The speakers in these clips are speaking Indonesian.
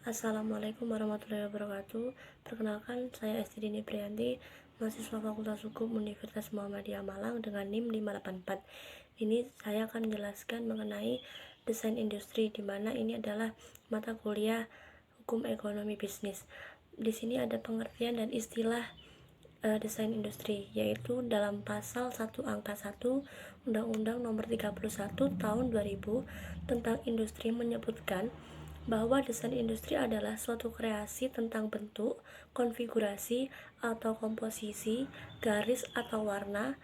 Assalamualaikum warahmatullahi wabarakatuh. Perkenalkan, saya Esti Dini Priyanti, mahasiswa Fakultas Hukum Universitas Muhammadiyah Malang dengan NIM 584. Ini saya akan menjelaskan mengenai desain industri, di mana ini adalah mata kuliah hukum ekonomi bisnis. Di sini ada pengertian dan istilah desain industri, yaitu dalam pasal 1 angka 1 Undang-Undang Nomor 31 Tahun 2000 tentang industri menyebutkan bahwa desain industri adalah suatu kreasi tentang bentuk, konfigurasi atau komposisi, garis atau warna,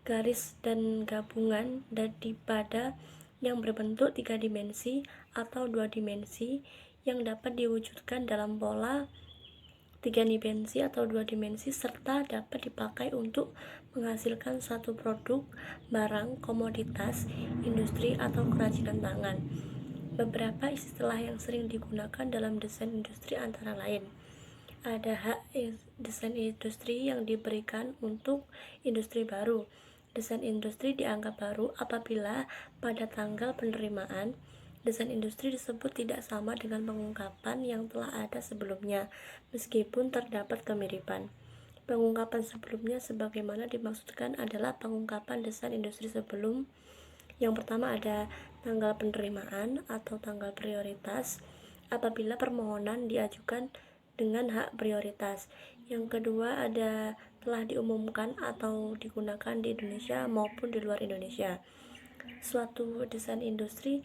garis dan gabungan daripada yang berbentuk 3 dimensi atau 2 dimensi yang dapat diwujudkan dalam pola 3 dimensi atau 2 dimensi serta dapat dipakai untuk menghasilkan suatu produk, barang, komoditas, industri atau kerajinan tangan. Beberapa istilah yang sering digunakan dalam desain industri antara lain ada hak desain industri yang diberikan untuk industri baru. Desain industri dianggap baru apabila pada tanggal penerimaan desain industri disebut tidak sama dengan pengungkapan yang telah ada sebelumnya, meskipun terdapat kemiripan. Pengungkapan sebelumnya sebagaimana dimaksudkan adalah pengungkapan desain industri sebelum. Yang pertama ada tanggal penerimaan atau tanggal prioritas apabila permohonan diajukan dengan hak prioritas. Yang kedua ada telah diumumkan atau digunakan di Indonesia maupun di luar Indonesia. Suatu desain industri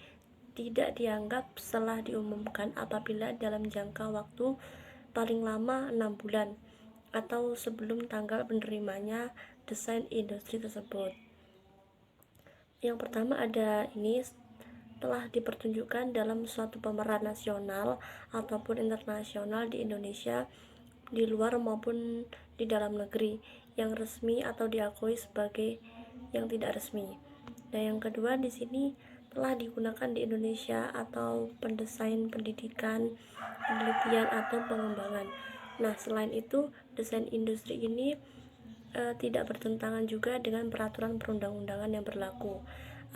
tidak dianggap setelah diumumkan apabila dalam jangka waktu paling lama 6 bulan atau sebelum tanggal penerimanya desain industri tersebut. Yang pertama ada ini telah dipertunjukkan dalam suatu pameran nasional ataupun internasional di Indonesia, di luar maupun di dalam negeri, yang resmi atau diakui sebagai yang tidak resmi. Dan yang kedua di sini telah digunakan di Indonesia atau pendesain pendidikan, penelitian atau pengembangan. Nah, selain itu desain industri ini tidak bertentangan juga dengan peraturan perundang-undangan yang berlaku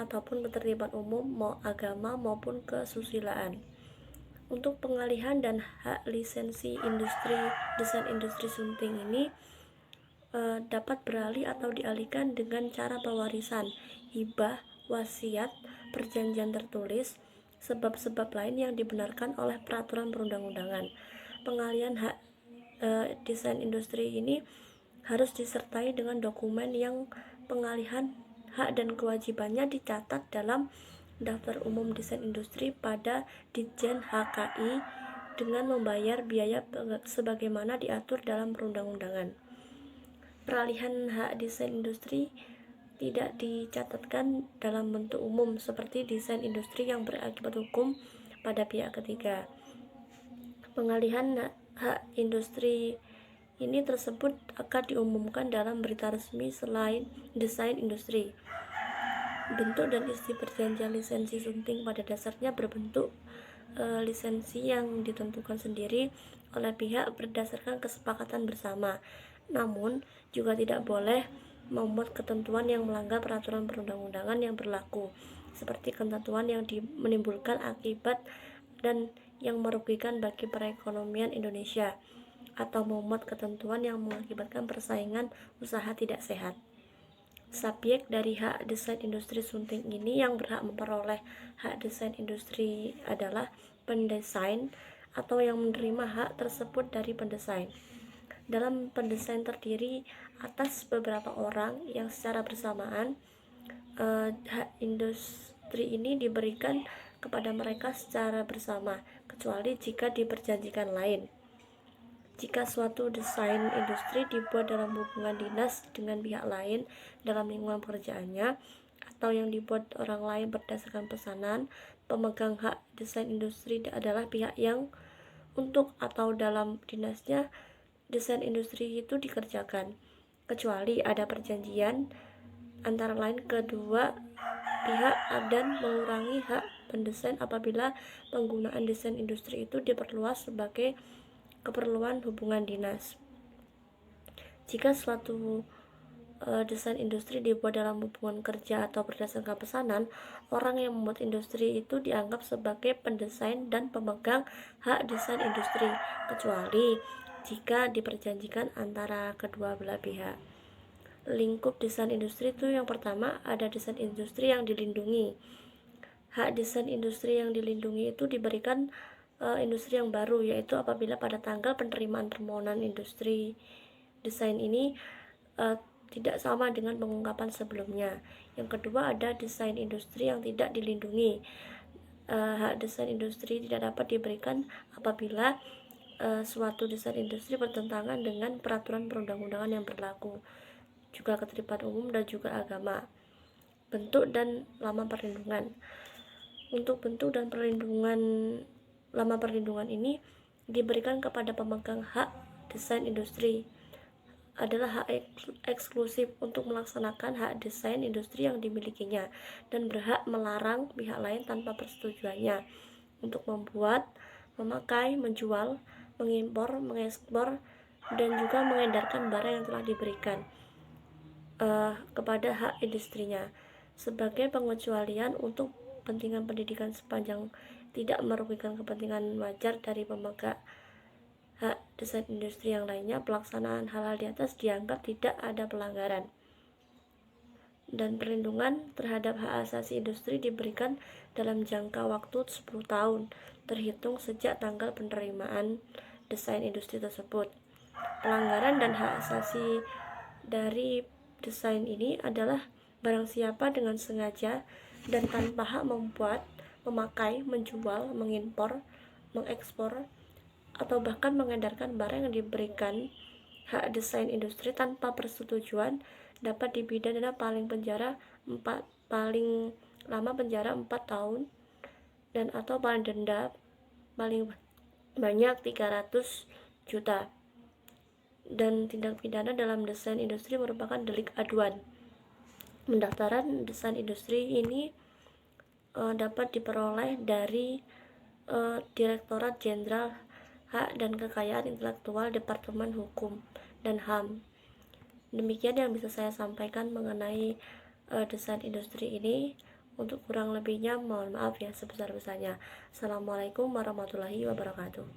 ataupun ketertiban umum, mau agama maupun kesusilaan. Untuk pengalihan dan hak lisensi industri desain industri sunting ini dapat beralih atau dialihkan dengan cara pewarisan, hibah, wasiat, perjanjian tertulis, sebab-sebab lain yang dibenarkan oleh peraturan perundang-undangan. Pengalihan hak desain industri ini harus disertai dengan dokumen yang pengalihan hak dan kewajibannya dicatat dalam daftar umum desain industri pada Ditjen HKI dengan membayar biaya sebagaimana diatur dalam perundang-undangan. Peralihan hak desain industri tidak dicatatkan dalam bentuk umum seperti desain industri yang berakibat hukum pada pihak ketiga. Pengalihan hak industri ini tersebut akan diumumkan dalam berita resmi selain desain industri. Bentuk dan isi perjanjian lisensi sunting pada dasarnya berbentuk lisensi yang ditentukan sendiri oleh pihak berdasarkan kesepakatan bersama. Namun, juga tidak boleh memuat ketentuan yang melanggar peraturan perundang-undangan yang berlaku, seperti ketentuan yang menimbulkan akibat dan yang merugikan bagi perekonomian Indonesia, atau memuat ketentuan yang mengakibatkan persaingan usaha tidak sehat. Subjek dari hak desain industri sunting ini yang berhak memperoleh hak desain industri adalah pendesain atau yang menerima hak tersebut dari pendesain. Dalam pendesain terdiri atas beberapa orang yang secara bersamaan. Hak industri ini diberikan kepada mereka secara bersama, kecuali jika diperjanjikan lain. Jika suatu desain industri dibuat dalam hubungan dinas dengan pihak lain dalam lingkungan pekerjaannya, atau yang dibuat orang lain berdasarkan pesanan, pemegang hak desain industri adalah pihak yang untuk atau dalam dinasnya desain industri itu dikerjakan, kecuali ada perjanjian antara lain kedua pihak dan mengurangi hak pendesain apabila penggunaan desain industri itu diperluas sebagai keperluan hubungan dinas. Jika suatu desain industri dibuat dalam hubungan kerja atau berdasarkan pesanan, orang yang membuat industri itu dianggap sebagai pendesain dan pemegang hak desain industri, kecuali jika diperjanjikan antara kedua belah pihak. Lingkup desain industri itu yang pertama ada desain industri yang dilindungi. Hak desain industri yang dilindungi itu diberikan industri yang baru, yaitu apabila pada tanggal penerimaan permohonan industri desain ini tidak sama dengan pengungkapan sebelumnya. Yang kedua ada desain industri yang tidak dilindungi. Hak desain industri tidak dapat diberikan apabila suatu desain industri bertentangan dengan peraturan perundang-undangan yang berlaku, juga ketertiban umum dan juga agama. Bentuk dan lama perlindungan. Untuk bentuk dan lama perlindungan ini diberikan kepada pemegang hak desain industri adalah hak eksklusif untuk melaksanakan hak desain industri yang dimilikinya dan berhak melarang pihak lain tanpa persetujuannya untuk membuat, memakai, menjual, mengimpor, mengekspor, dan juga mengedarkan barang yang telah diberikan kepada hak industrinya sebagai pengecualian untuk kepentingan pendidikan sepanjang tidak merugikan kepentingan wajar dari pemegang hak desain industri yang lainnya. Pelaksanaan hal-hal di atas dianggap tidak ada pelanggaran. Dan perlindungan terhadap hak asasi industri diberikan dalam jangka waktu 10 tahun terhitung sejak tanggal penerimaan desain industri tersebut. Pelanggaran dan hak asasi dari desain ini adalah barang siapa dengan sengaja dan tanpa hak membuat, memakai, menjual, mengimpor, mengekspor, atau bahkan mengedarkan barang yang diberikan hak desain industri tanpa persetujuan dapat dipidana paling lama penjara 4 tahun dan atau paling denda paling banyak 300 juta. Dan tindak pidana dalam desain industri merupakan delik aduan. Pendaftaran desain industri ini dapat diperoleh dari Direktorat Jenderal Hak dan Kekayaan Intelektual Departemen Hukum dan HAM. Demikian yang bisa saya sampaikan mengenai desain industri ini. Untuk kurang lebihnya mohon maaf ya sebesar-besarnya. Assalamualaikum warahmatullahi wabarakatuh.